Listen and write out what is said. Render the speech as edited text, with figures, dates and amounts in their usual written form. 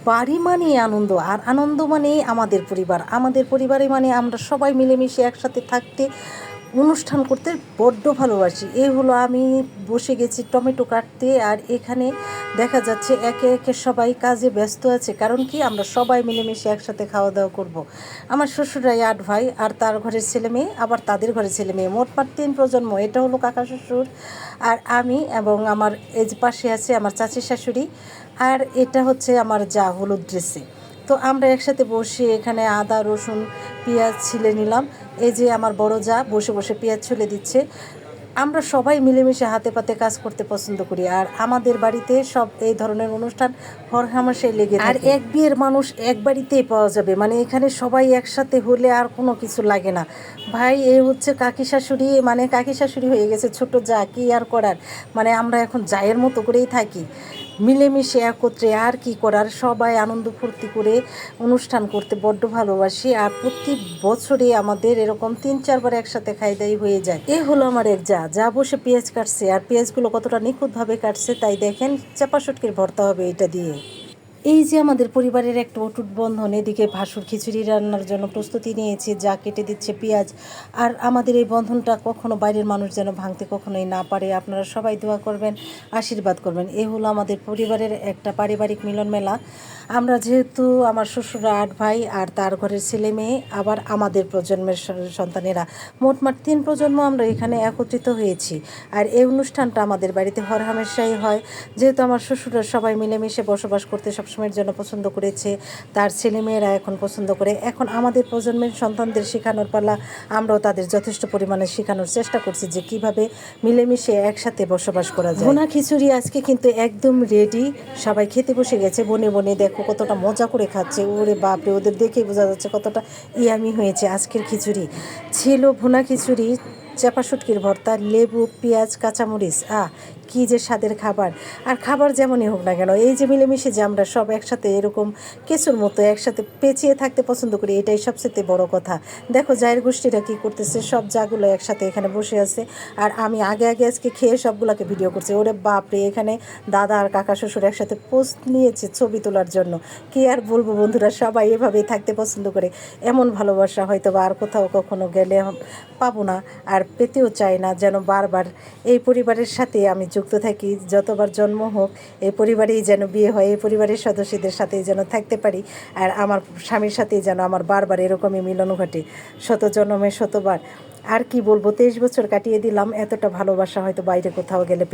বাড়ি মানে আনন্দ, আর আনন্দ মানে আমাদের পরিবার। আমাদের পরিবারে মানে আমরা সবাই মিলেমিশে একসাথে থাকতে, অনুষ্ঠান করতে বড্ড ভালোবাসি। এই হলো আমি বসে গেছি টমেটো কাটতে, আর এখানে দেখা যাচ্ছে একে একে সবাই কাজে ব্যস্ত আছে। কারণ কি, আমরা সবাই মিলেমিশে একসাথে খাওয়া দাওয়া করব। আমার শ্বশুরাই 8 ভাই, আর তার ঘরের ছেলে মেয়ে, আবার তাদের ঘরের ছেলে মেয়ে, মোটমাট 3 প্রজন্ম। এটা হলো কাকা শ্বশুর, আর আমি, এবং আমার এই যে পাশে আছে আমার চাচি শাশুড়ি, আর এটা হচ্ছে আমার যা হলুদ ড্রেসে। তো আমরা একসাথে বসে এখানে আদা রসুন পেঁয়াজ ছিলে নিলাম। এই যে আমার বড় যা বসে বসে পেঁয়াজ ছুলে দিচ্ছে। আমরা সবাই মিলেমিশে হাতে পাতে কাজ করতে পছন্দ করি, আর আমাদের বাড়িতে সব এই ধরনের অনুষ্ঠান হরহামেশাই লেগে থাকে। আর এক বিয়ের মানুষ এক বাড়িতেই পাওয়া যাবে, মানে এখানে সবাই একসাথে হলে আর কোনো কিছু লাগে না। ভাই এ হচ্ছে কাকি শাশুড়ি, মানে কাকি শাশুড়ি হয়ে গেছে ছোট যা, কি আর করার, মানে আমরা এখন জায়ের মতো করেই থাকি মিলেমিশে একত্রে। আর কি করার, সবাই আনন্দ ফুর্তি করে অনুষ্ঠান করতে বড্ড ভালোবাসি। আর প্রতি বছরে আমাদের এরকম 3-4 বার একসাথে খাই দাই হয়ে যায়। এ হলো আমার এক যা, যা বসে পেঁয়াজ কাটছে, আর পেঁয়াজগুলো কতটা নিখুঁতভাবে কাটছে তাই দেখেন। চাপা শুটকির ভর্তা হবে এটা দিয়ে। এই যে আমাদের পরিবারের একটা অটুট বন্ধন। এদিকে ভাসুর খিচুড়ি রান্নার জন্য প্রস্তুতি নিয়েছে, যা কেটে দিচ্ছে পেঁয়াজ। আর আমাদের এই বন্ধনটা কখনো বাইরের মানুষ যেন ভাঙতে কখনোই না পারে। আপনারা সবাই দোয়া করবেন, আশীর্বাদ করবেন। এ হলো আমাদের পরিবারের একটা পারিবারিক মিলন মেলা। আমরা যেহেতু আমার শ্বশুরা 8 ভাই, আর তার ঘরের ছেলে মেয়ে, আবার আমাদের প্রজন্মের সন্তানেরা, মোটমাট 3 প্রজন্ম আমরা এখানে একত্রিত হয়েছি। আর এই অনুষ্ঠানটা আমাদের বাড়িতে হরহামেশাই হয়, যেহেতু আমার শ্বশুরা সবাই মিলেমিশে বসবাস করতে সবসময়ের জন্য পছন্দ করেছে। তার ছেলেমেয়েরা এখন পছন্দ করে। এখন আমাদের প্রজন্মের সন্তানদের শেখানোর পালা। আমরাও তাদের যথেষ্ট পরিমাণে শেখানোর চেষ্টা করছি যে কিভাবে মিলেমিশে একসাথে বসবাস করা যায়। ভুনা খিচুড়ি আজকে কিন্তু একদম রেডি, সবাই খেতে বসে গেছে। বনে বনে দেখো কতটা মজা করে খাচ্ছে, ওরে বাপরে, ওদের দেখেই বোঝা যাচ্ছে কতটা ইয়ামি হয়েছে আজকের খিচুড়ি। ছিল ভুনা খিচুড়ি, চাপা শুটকির ভর্তা, লেবু, পেঁয়াজ, কাঁচামরিচ, কী যে স্বাদের খাবার। আর খাবার যেমনই হোক না কেন, এই যে মিলেমিশে যে আমরা সব একসাথে এরকম কেঁচুর মতো একসাথে পেঁচিয়ে থাকতে পছন্দ করি, এটাই সবচেয়ে বড় কথা। দেখো জায়ের গোষ্ঠীরা কী করতেছে, সব জাগুলো একসাথে এখানে বসে আছে। আর আমি আগে আগে আজকে খেয়ে সবগুলোকে ভিডিও করছি। ওরে বাপরে, এখানে দাদা আর কাকা শ্বশুর একসাথে পোস্ট নিয়েছে ছবি তোলার জন্য। কি আর বলবো বন্ধুরা, সবাই এভাবেই থাকতে পছন্দ করে। এমন ভালোবাসা হয়তো বা আর কোথাও কখনো গেলে পাবো না, আর পেতেও চাই না। যেন বারবার এই পরিবারের সাথে আমি যুক্ত থাকি, যতবার জন্ম হোক এই পরিবারেই যেন বিয়ে হয়, এই পরিবারের সদস্যদের সাথেই যেন থাকতে পারি। আর আমার স্বামীর সাথেই যেন আমার বারবার এরকমই মিলন ঘটে, শত জন্মে শতবার। আর কি বলবো, 23 বছর কাটিয়ে দিলাম, এতটা ভালোবাসা হয়তো বাইরে কোথাও গেলে